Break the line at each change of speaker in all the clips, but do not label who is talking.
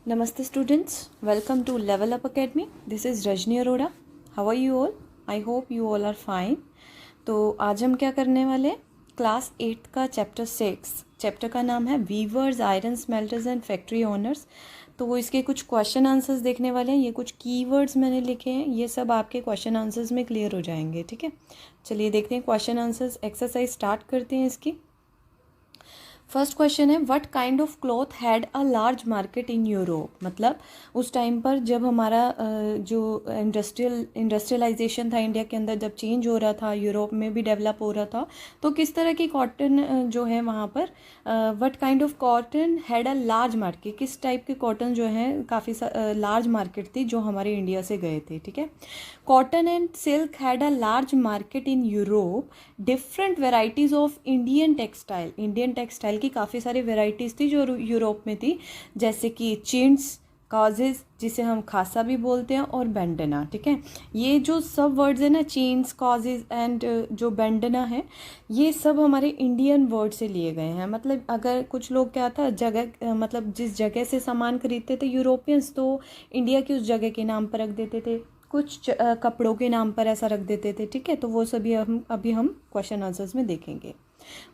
Namaste students, welcome to Level Up Academy. This is Rajni Arora. How are you all? I hope you all are fine. तो आज हम क्या करने वाले हैं? क्लास 8 का चैप्टर 6, चैप्टर का नाम है weavers, iron smelters and factory owners. तो वो इसके कुछ क्वेश्चन आंसर्स देखने वाले हैं। ये कुछ कीवर्ड्स मैंने लिखे हैं, ये सब आपके क्वेश्चन आंसर्स में क्लियर हो जाएंगे। ठीक है, चलिए देखते हैं क्वेश्चन आंसर्स। एक्सरसाइज स्टार्ट करते हैं इसकी। फर्स्ट क्वेश्चन है, what kind of cloth had a large market in Europe. मतलब उस टाइम पर जब हमारा जो इंडस्ट्रियलाइजेशन था इंडिया के अंदर, जब चेंज हो रहा था, यूरोप में भी डेवलप हो रहा था, तो किस तरह की कॉटन जो है वहाँ पर, what kind of cotton had a large market, किस टाइप के कॉटन जो है काफ़ी लार्ज मार्केट थी जो हमारे इंडिया से गए थे। ठीक है, cotton and silk had a large market in Europe. Different varieties of Indian textile की काफ़ी सारी वेराइटीज़ थी जो यूरोप में थी, जैसे कि चिंट्स, काजेज जिसे हम खासा भी बोलते हैं, और बैंडना। ठीक है, ये जो सब वर्ड्स है ना, चेन्स, काजेज एंड जो बैंडना है, ये सब हमारे इंडियन वर्ड से लिए गए हैं। मतलब अगर कुछ लोग क्या था, जगह मतलब जिस जगह से सामान खरीदते थे यूरोपियंस, तो इंडिया की उस जगह के नाम पर रख देते थे, कुछ कपड़ों के नाम पर ऐसा रख देते थे। ठीक है, तो वो सभी अभी हम क्वेश्चन आंसर्स में देखेंगे।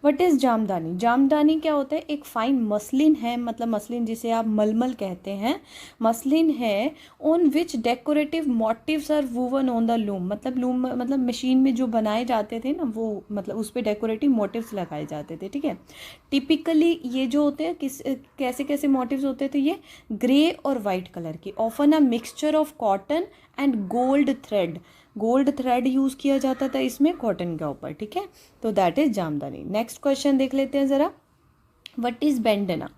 What is jamdani? जामदानी क्या होता है? एक फाइन मसलिन है, मतलब मसलिन जिसे आप मलमल कहते हैं, मसलिन है on which decorative motifs are woven on the loom. मतलब लूम मतलब मशीन में जो बनाए जाते थे ना, वो मतलब उस पर डेकोरेटिव मोटिव्स लगाए जाते थे। ठीक है, टिपिकली ये जो होते हैं कैसे कैसे मोटिव्स होते थे, ये ग्रे और वाइट कलर की, often a mixture of cotton and gold thread use किया जाता था इसमें कॉटन के ऊपर। ठीक है, तो that is jamdani. Next question देख लेते हैं ज़रा। What is बैंडना?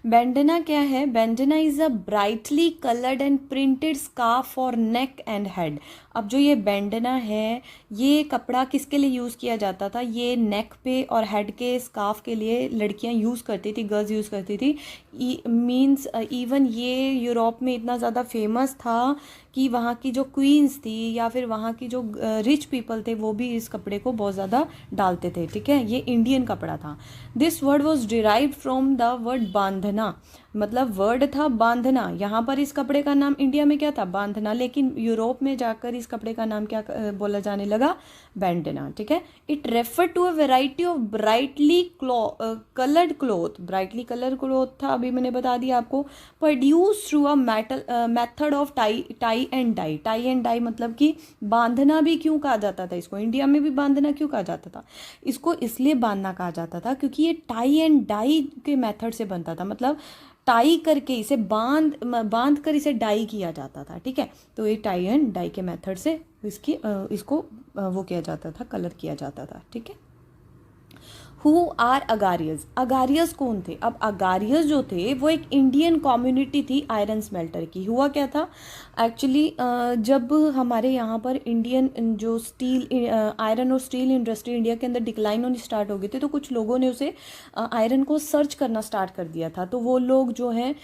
बैंडना क्या है? Bandana is a brightly coloured and printed scarf for neck and head. अब जो ये बैंडना है, ये कपड़ा किसके लिए यूज़ किया जाता था? ये नेक पे और हेड के स्कार्फ के लिए लड़कियां यूज़ करती थी, गर्ल्स यूज़ करती थी। मीन्स इवन ये यूरोप में इतना ज़्यादा फेमस था कि वहाँ की जो क्वींस थी या फिर वहाँ की जो रिच पीपल थे, वो भी इस कपड़े को बहुत ज़्यादा डालते थे। ठीक है, ये इंडियन कपड़ा था। This word was derived from the word बांधना। मतलब वर्ड था बांधना। यहाँ पर इस कपड़े का नाम इंडिया में क्या था? बांधना। लेकिन यूरोप में जाकर इस कपड़े का नाम क्या बोला जाने लगा? बैंडना। ठीक है, it refer to a variety of brightly coloured cloth. Brightly colour cloth था, अभी मैंने बता दिया आपको। Produce through a method of tie and dye. मतलब कि बांधना भी क्यों कहा जाता था इसको? इंडिया में भी बांधना क्यों कहा जाता था? इसको इसलिए बांधना कहा जाता था क्योंकि ये टाई एंड डाई के मेथड से बनता था। मतलब टाई करके इसे बांध कर इसे डाई किया जाता था। ठीक है, तो ये टाई एंड डाई के मेथड से इसको वो किया जाता था, कलर किया जाता था। ठीक है, हु आर अगारियस? अगारियस कौन थे? अब अगारियस जो थे वो एक इंडियन कम्युनिटी थी आयरन स्मेल्टर की। हुआ क्या था एक्चुअली, जब हमारे यहाँ पर इंडियन जो स्टील आयरन और स्टील इंडस्ट्री इंडिया के अंदर डिक्लाइन होनी स्टार्ट हो गई थी, तो कुछ लोगों ने उसे आयरन को सर्च करना स्टार्ट कर दिया था। तो वो लोग जो हैं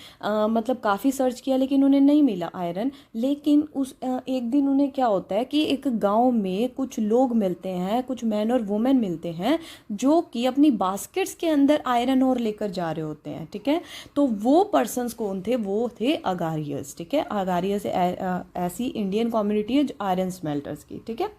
मतलब काफ़ी सर्च किया, लेकिन उन्हें नहीं मिला आयरन। लेकिन एक दिन उन्हें क्या होता है कि एक गाँव में कुछ लोग मिलते हैं, कुछ मैन और वुमेन मिलते हैं, जो कि अपनी बास्केट्स के अंदर आयरन और लेकर जा रहे होते हैं। ठीक है, तो वो पर्सन्स कौन थे? वो थे अगारियस। ठीक है, अगारियस ऐसी इंडियन कम्युनिटी है आयरन स्मेल्टर्स की। ठीक है,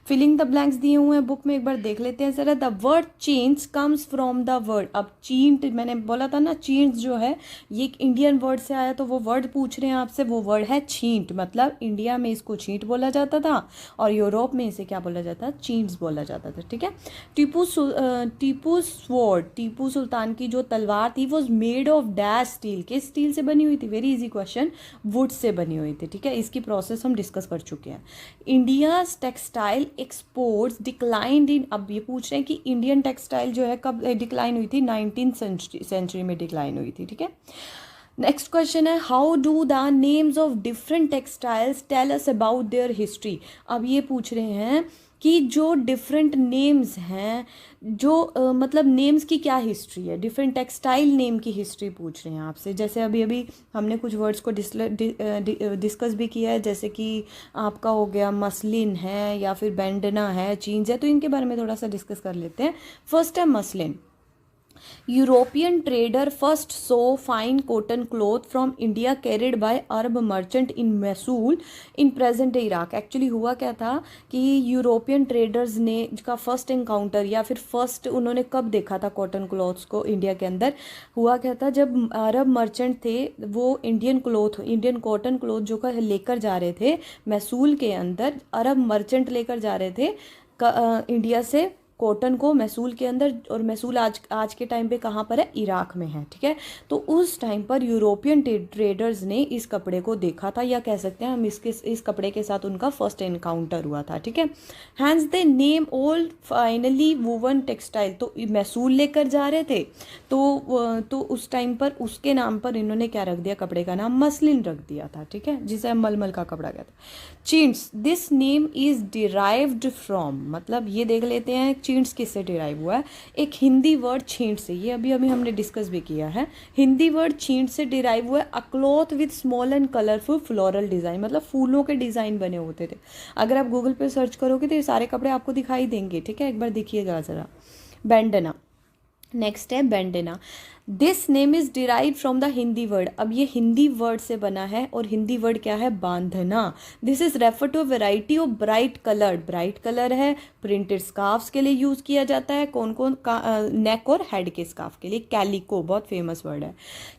फिलिंग द ब्लैंक्स दिए हुए हैं बुक में, एक बार देख लेते हैं जरा। The word chintz comes from the word. अब चींट मैंने बोला था ना, चींट्स जो है ये एक इंडियन वर्ड से आया, तो वो वर्ड पूछ रहे हैं आपसे, वो वर्ड है छींट। मतलब इंडिया में इसको छींट बोला जाता था और यूरोप में इसे क्या बोला जाता? चींट्स बोला जाता था। ठीक है, टीपू सुल्तान की जो तलवार थी वो मेड ऑफ डैश स्टील। के स्टील से बनी हुई थी? Very easy question, would say बनी हुई थी। ठीक है, इसकी प्रोसेस हम डिस्कस कर चुके हैं। इंडिया टेक्सटाइल एक्सपोर्ट्स डिक्लाइंड इन। अब ये पूछ रहे हैं कि इंडियन टेक्सटाइल जो है कब डिक्लाइन हुई थी? 19th सेंचुरी में डिक्लाइन हुई थी। ठीक है, नेक्स्ट क्वेश्चन है, how do the names of different textiles tell us about their history. अब ये पूछ रहे हैं कि जो डिफरेंट नेम्स हैं, जो मतलब नेम्स की क्या हिस्ट्री है, डिफरेंट टेक्सटाइल नेम की हिस्ट्री पूछ रहे हैं आपसे। जैसे अभी अभी हमने कुछ वर्ड्स को डिस्कस भी किया है, जैसे कि आपका हो गया मसलिन है या फिर बैंडना है, चीन्स है, तो इनके बारे में थोड़ा सा डिस्कस कर लेते हैं। फर्स्ट है muslin. European trader first saw fine cotton cloth from India carried by Arab merchant in Mosul in present Iraq. Actually हुआ क्या था कि यूरोपियन ट्रेडर्स ने का फर्स्ट एनकाउंटर या फिर फर्स्ट उन्होंने कब देखा था कॉटन क्लॉथ्स को इंडिया के अंदर, हुआ क्या था जब अरब मर्चेंट थे वो इंडियन कॉटन क्लॉथ जो का लेकर जा रहे थे मैसूल के अंदर, अरब मर्चेंट लेकर जा रहे थे इंडिया से कॉटन को मैसूल के अंदर। और मैसूल आज के टाइम पे कहाँ पर है, इराक में है, ठीक है। तो उस टाइम पर यूरोपियन ट्रेडर्स ने इस कपड़े को देखा था, या कह सकते हैं हम इस कपड़े के साथ उनका फर्स्ट एनकाउंटर हुआ था, ठीक है। Hence they name old finely woven textile, तो मैसूल लेकर जा रहे थे तो उस टाइम पर उसके नाम पर इन्होंने क्या रख दिया, कपड़े का नाम मसलिन रख दिया था, ठीक है, जिसे मलमल का कपड़ा कहते हैं। Chintz, this name is derived from, मतलब ये देख लेते हैं चींट्स किससे डिराइव हुआ है, एक हिंदी वर्ड छींट से, ये अभी हमने डिस्कस भी किया है। हिंदी वर्ड छींट से डिराइव हुआ है, अ cloth with small and colourful floral design, मतलब फूलों के डिज़ाइन बने होते थे। अगर आप गूगल पे सर्च करोगे तो ये सारे कपड़े आपको दिखाई देंगे, ठीक है, एक बार देखिएगा ज़रा। बैंडना, नेक्स्ट है bandana. This name is derive from the Hindi word, अब ये हिंदी वर्ड से बना है और हिंदी वर्ड क्या है, बांधना। This is refer to variety of bright colour है, प्रिंटेड स्कार्फ्स के लिए यूज किया जाता है, कौन कौन का नेक और हेड के स्कार्फ के लिए। कैलिको बहुत फेमस वर्ड है।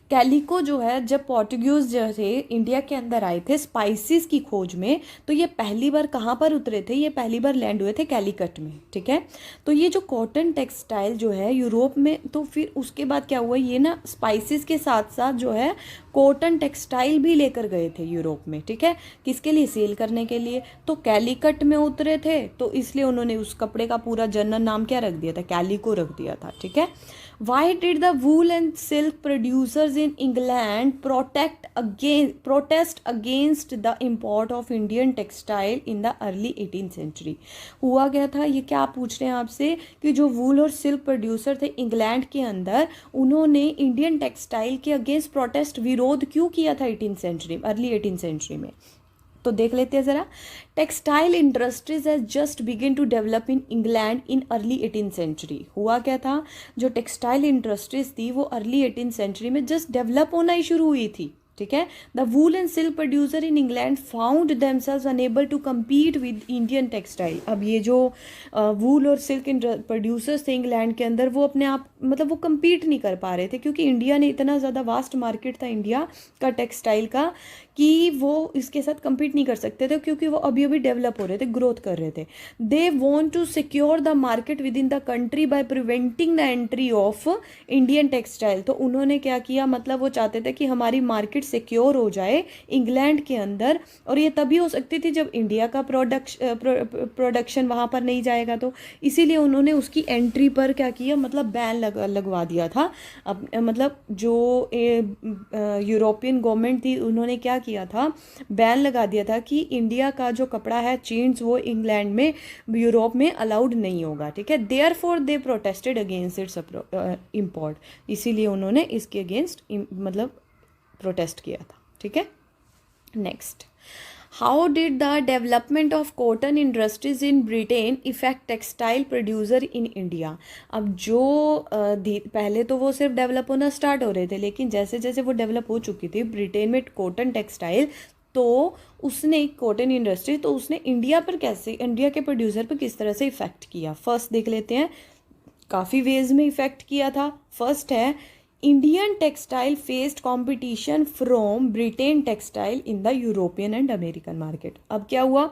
कैलिको जो है, जब पोर्टुगीज जो थे इंडिया के अंदर आए थे स्पाइसेस की खोज में, तो ये पहली बार कहाँ पर उतरे थे, ये पहली बार लैंड हुए थे कैलीकट में, ठीक है। तो ये जो कॉटन टेक्सटाइल जो है यूरोप में, तो फिर उसके बाद क्या हुआ, ये ना स्पाइसेस के साथ साथ जो है कॉटन टेक्सटाइल भी लेकर गए थे यूरोप में, ठीक है, किसके लिए, सेल करने के लिए। तो कैलीकट में उतरे थे तो इसलिए उन्होंने उस कपड़े का पूरा जनरल नाम क्या रख दिया था, कैलिको रख दिया था, ठीक है। Why did the wool and silk producers in England protest against the import of Indian textile in the early 18th century? हुआ क्या था, ये क्या पूछ रहे हैं आपसे कि जो वूल और सिल्क प्रोड्यूसर थे इंग्लैंड के अंदर, उन्होंने इंडियन टेक्सटाइल के अगेंस्ट प्रोटेस्ट, विरोध क्यों किया था अर्ली 18th सेंचुरी में। तो देख लेते हैं ज़रा। Textile industries has just begin to develop in England in early 18th century. हुआ क्या था, जो टेक्सटाइल इंडस्ट्रीज थी वो अर्ली 18th सेंचुरी में जस्ट डेवलप होना ही शुरू हुई थी, ठीक है। The wool and silk producer in England found themselves unable to compete with Indian textile. अब ये जो वूल और सिल्क प्रोड्यूसर्स थे इंग्लैंड के अंदर, वो अपने आप मतलब वो कम्पीट नहीं कर पा रहे थे, क्योंकि इंडिया ने इतना ज़्यादा वास्ट मार्केट था इंडिया का टेक्सटाइल का कि वो इसके साथ कम्पीट नहीं कर सकते थे, क्योंकि वो अभी अभी डेवलप हो रहे थे, ग्रोथ कर रहे थे। They want to secure the market within the country by preventing the entry of Indian textile. तो उन्होंने क्या किया, मतलब वो चाहते थे कि हमारी मार्केट सिक्योर हो जाए इंग्लैंड के अंदर, और ये तभी हो सकती थी जब इंडिया का प्रोडक्शन वहाँ पर नहीं जाएगा। तो इसीलिए उन्होंने उसकी एंट्री पर क्या किया, मतलब बैन लगवा दिया था। अब मतलब जो यूरोपियन गवर्नमेंट थी उन्होंने क्या किया था, बैन लगा दिया था कि इंडिया का जो कपड़ा है चीन्स वो इंग्लैंड में, यूरोप में अलाउड नहीं होगा, ठीक है। Therefore they protested against its import, इसीलिए उन्होंने इसके अगेंस्ट मतलब प्रोटेस्ट किया था, ठीक है। Next, how did the development of cotton industries in Britain effect textile producer in India. अब जो पहले तो वो सिर्फ डेवलप होना स्टार्ट हो रहे थे, लेकिन जैसे जैसे वो डेवलप हो चुकी थी ब्रिटेन में कॉटन टेक्सटाइल, तो उसने कॉटन इंडस्ट्री, तो उसने इंडिया पर कैसे, इंडिया के प्रोड्यूसर पर किस तरह से इफेक्ट किया। फर्स्ट देख लेते हैं, काफ़ी वेज में इफेक्ट किया था। फर्स्ट है, Indian textile faced competition from Britain textile in the European and American market. अब क्या हुआ,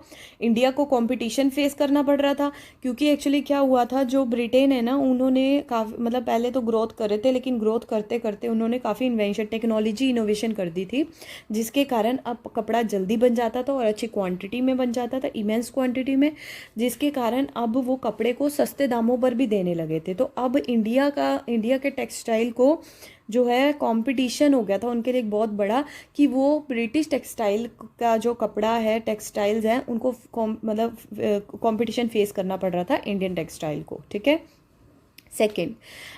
इंडिया को कंपटीशन फेस करना पड़ रहा था, क्योंकि एक्चुअली क्या हुआ था, जो ब्रिटेन है ना, उन्होंने काफ़ी मतलब पहले तो ग्रोथ कर रहे थे, लेकिन ग्रोथ करते करते उन्होंने काफ़ी इन्वेंशन, टेक्नोलॉजी इनोवेशन कर दी थी, जिसके कारण अब कपड़ा जल्दी बन जाता था और अच्छी क्वान्टिटी में बन जाता था, इमेंस क्वान्टिटी में, जिसके कारण अब वो कपड़े को सस्ते दामों पर भी देने लगे थे। तो अब इंडिया के टेक्सटाइल को जो है कंपटीशन हो गया था उनके लिए एक बहुत बड़ा, कि वो ब्रिटिश टेक्सटाइल का जो कपड़ा है, टेक्सटाइल्स हैं, उनको मतलब कंपटीशन फेस करना पड़ रहा था इंडियन टेक्सटाइल को, ठीक है। Second,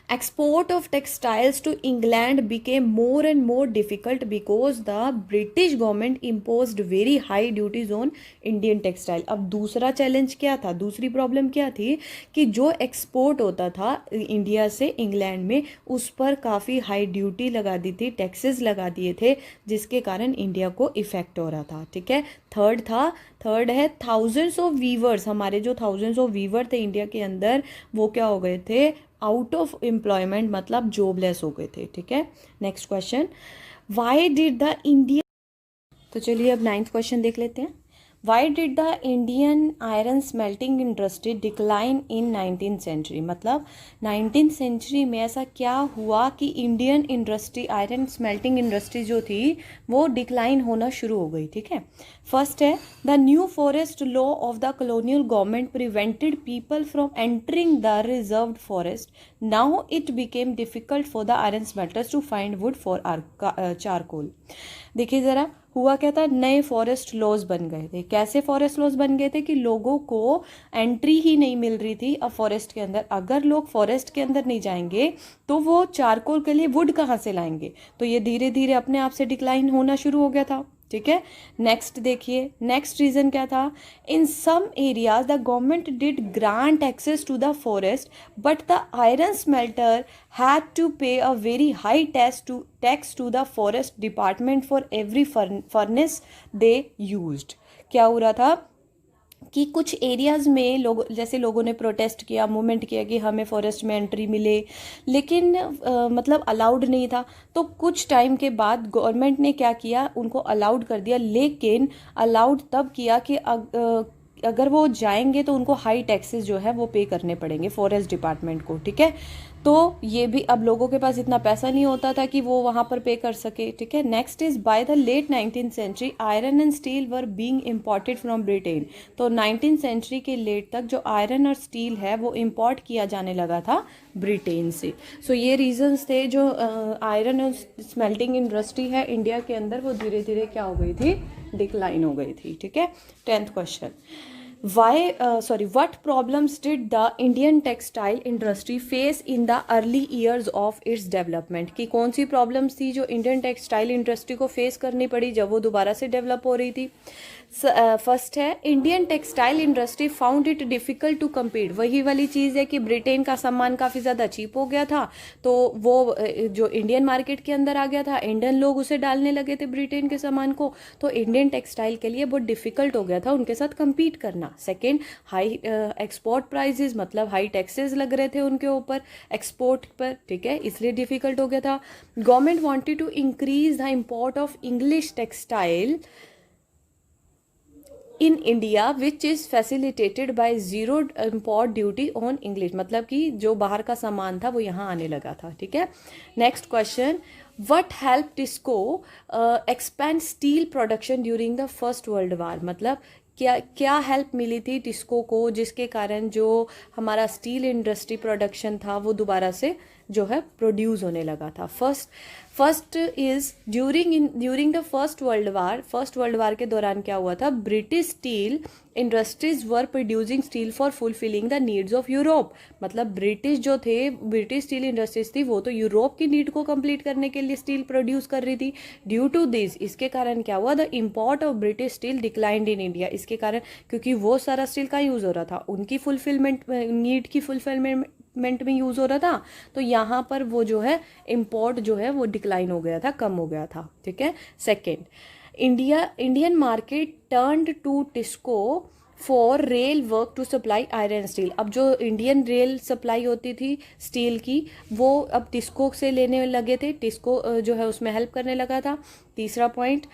export of textiles to England became more and more difficult because the British government imposed very high duties on Indian textile. अब दूसरा चैलेंज क्या था, दूसरी प्रॉब्लम क्या थी कि जो एक्सपोर्ट होता था इंडिया से इंग्लैंड में उस पर काफ़ी हाई ड्यूटी लगा दी थी, टैक्सेस लगा दिए थे, जिसके कारण इंडिया को इफ़ेक्ट हो रहा था. ठीक है. थर्ड है थाउजेंड्स ऑफ वीवर्स, हमारे जो थाउजेंड्स ऑफ वीवर थे इंडिया के अंदर वो क्या हो गए थे, आउट ऑफ एम्प्लॉयमेंट, मतलब जॉबलेस हो गए थे. ठीक है. Next question, why did the India, तो चलिए अब 9th क्वेश्चन देख लेते हैं. Why did the Indian iron smelting industry decline in 19th century. मतलब 19th सेंचुरी में ऐसा क्या हुआ कि Indian industry, iron smelting industry जो थी वो डिक्लाइन होना शुरू हो गई. ठीक है. फर्स्ट है, the new forest law of the colonial government prevented people from entering the reserved forest. Now it became difficult for the iron smelters to find wood for charcoal. देखिए ज़रा, हुआ क्या था, नए फॉरेस्ट लॉज बन गए थे. कैसे फॉरेस्ट लॉज बन गए थे कि लोगों को एंट्री ही नहीं मिल रही थी अब फॉरेस्ट के अंदर. अगर लोग फॉरेस्ट के अंदर नहीं जाएंगे तो वो चारकोल के लिए वुड कहाँ से लाएंगे. तो ये धीरे धीरे अपने आप से डिक्लाइन होना शुरू हो गया था. ठीक है. नेक्स्ट देखिए, नेक्स्ट रीजन क्या था, in some areas the government did grant access to the forest but the iron smelter had to pay a very high tax to the forest department for every furnace they used. क्या हो रहा था कि कुछ areas में लोग, जैसे लोगों ने प्रोटेस्ट किया, मूवमेंट किया कि हमें फॉरेस्ट में एंट्री मिले, लेकिन मतलब अलाउड नहीं था. तो कुछ टाइम के बाद गवर्नमेंट ने क्या किया, उनको अलाउड कर दिया, लेकिन अलाउड तब किया कि अगर वो जाएंगे तो उनको हाई टैक्सेस जो है वो पे करने पड़ेंगे फॉरेस्ट डिपार्टमेंट को. ठीक है. तो ये भी, अब लोगों के पास इतना पैसा नहीं होता था कि वो वहाँ पर पे कर सके. ठीक है. Next is, by the late 19th century iron and steel were being imported from Britain. तो 19th सेंचुरी के लेट तक जो आयरन और स्टील है वो इम्पोर्ट किया जाने लगा था ब्रिटेन से. सो ये रीजंस थे, जो आयरन और स्मेल्टिंग इंडस्ट्री है इंडिया के अंदर वो धीरे धीरे क्या हो गई थी, डिक्लाइन हो गई थी. ठीक है. 10th question, what problems did the Indian textile industry face in the early years of its development. कि कौन सी प्रॉब्लम्स थी जो इंडियन टेक्सटाइल इंडस्ट्री को फेस करनी पड़ी जब वो दोबारा से डेवलप हो रही थी. फर्स्ट है, Indian textile industry found it difficult to compete. वही वाली चीज़ है कि ब्रिटेन का सामान काफ़ी ज़्यादा चीप हो गया था, तो वो जो इंडियन मार्केट के अंदर आ गया था, इंडियन लोग उसे डालने लगे थे ब्रिटेन के सामान को, तो इंडियन टेक्सटाइल के लिए बहुत डिफ़िकल्ट हो गया था उनके साथ कम्पीट करना. सेकेंड, हाई एक्सपोर्ट प्राइजेज, मतलब हाई टैक्सेस लग रहे थे उनके ऊपर एक्सपोर्ट पर. ठीक है. इसलिए डिफ़िकल्ट हो गया था. Government wanted to increase the import of English textile in India which is facilitated by zero import duty on English. मतलब कि जो बाहर का सामान था वो यहाँ आने लगा था. ठीक है. Next question, what help TISCO expand steel production during the first world war. मतलब क्या हेल्प मिली थी टिस्को को जिसके कारण जो हमारा स्टील इंडस्ट्री प्रोडक्शन था वो दोबारा से जो है प्रोड्यूस होने लगा था. First is during the first world war के दौरान क्या हुआ था, British steel industries were producing steel for fulfilling the needs of Europe. मतलब ब्रिटिश स्टील इंडस्ट्रीज थी वो तो यूरोप की नीड को कंप्लीट करने के लिए स्टील प्रोड्यूस कर रही थी. ड्यू टू दिस, इसके कारण क्या हुआ, the import of British steel declined in India. इसके कारण, क्योंकि वो सारा स्टील का यूज़ हो रहा था, उनकी फुलफिलमेंट, नीड की फुलफिलमेंट में यूज़ हो रहा था, तो यहाँ पर वो जो है इम्पोर्ट जो है वो डिक्लाइन हो गया था, कम हो गया था. ठीक है. Second, Indian market turned to TISCO for rail work to supply iron steel. अब जो इंडियन रेल सप्लाई होती थी स्टील की वो अब टिस्को से लेने लगे थे, टिस्को जो है उसमें हेल्प करने लगा था. तीसरा point,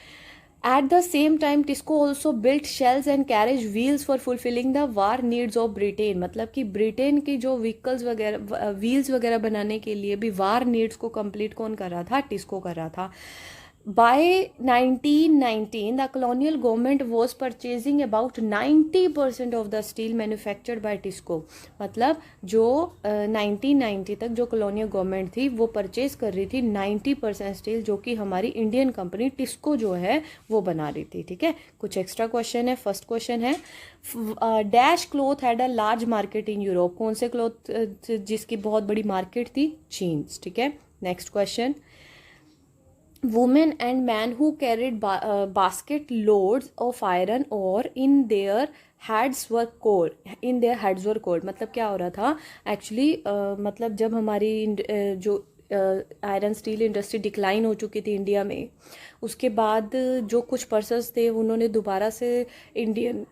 at the same time TISCO also built shells and carriage wheels for fulfilling the war needs of Britain. मतलब कि ब्रिटेन की जो व्हीकल्स वगैरह, व्हील्स वगैरह बनाने के लिए भी वार नीड्स को कंप्लीट कौन कर रहा था, टिस्को कर रहा था. By 1919, the colonial government was purchasing about 90% of the steel manufactured by TISCO. मतलब जो 1990 तक जो colonial government थी वो परचेज कर रही थी 90% स्टील, जो कि हमारी इंडियन कंपनी टिस्को जो है वो बना रही थी. ठीक है, कुछ एक्स्ट्रा क्वेश्चन है. फर्स्ट क्वेश्चन है dash cloth had a large market in Europe. कौन से क्लॉथ जिसकी बहुत बड़ी मार्केट थी? जीन्स. ठीक है, next question. Women and men who carried basket loads of iron ore in their heads were cold. In their heads were cold. मतलब क्या हो रहा था एक्चुअली, मतलब जब हमारी जो आयरन स्टील इंडस्ट्री डिक्लाइन हो चुकी थी इंडिया में, उसके बाद जो कुछ पर्सन्स थे उन्होंने दोबारा से इंडियन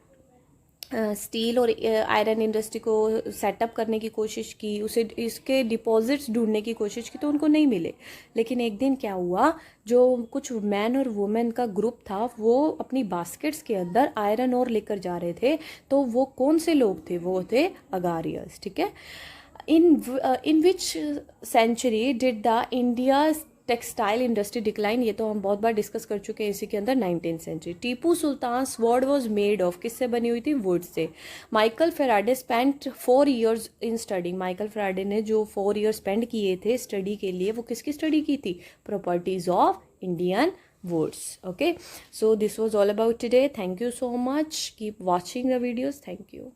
स्टील और आयरन इंडस्ट्री को सेटअप करने की कोशिश की, उसे इसके डिपॉजिट्स ढूंढने की कोशिश की, तो उनको नहीं मिले. लेकिन एक दिन क्या हुआ, जो कुछ मैन और वुमेन का ग्रुप था वो अपनी बास्केट्स के अंदर आयरन और लेकर जा रहे थे. तो वो कौन से लोग थे? वो थे अगारियर्स. ठीक है. in which century did the India's textile industry decline? ये तो हम बहुत बार डिस्कस कर चुके हैं इसी के अंदर. 19th century. Tipu Sultan sword was made of. किससे बनी हुई थी? वुड से. Michael Faraday spent 4 years in study. Michael Faraday ने जो 4 years स्पेंड किए थे स्टडी के लिए, वो किसकी स्टडी की थी? Properties of Indian woods. Okay, so this was all about today. Thank you so much. Keep watching the videos. Thank you.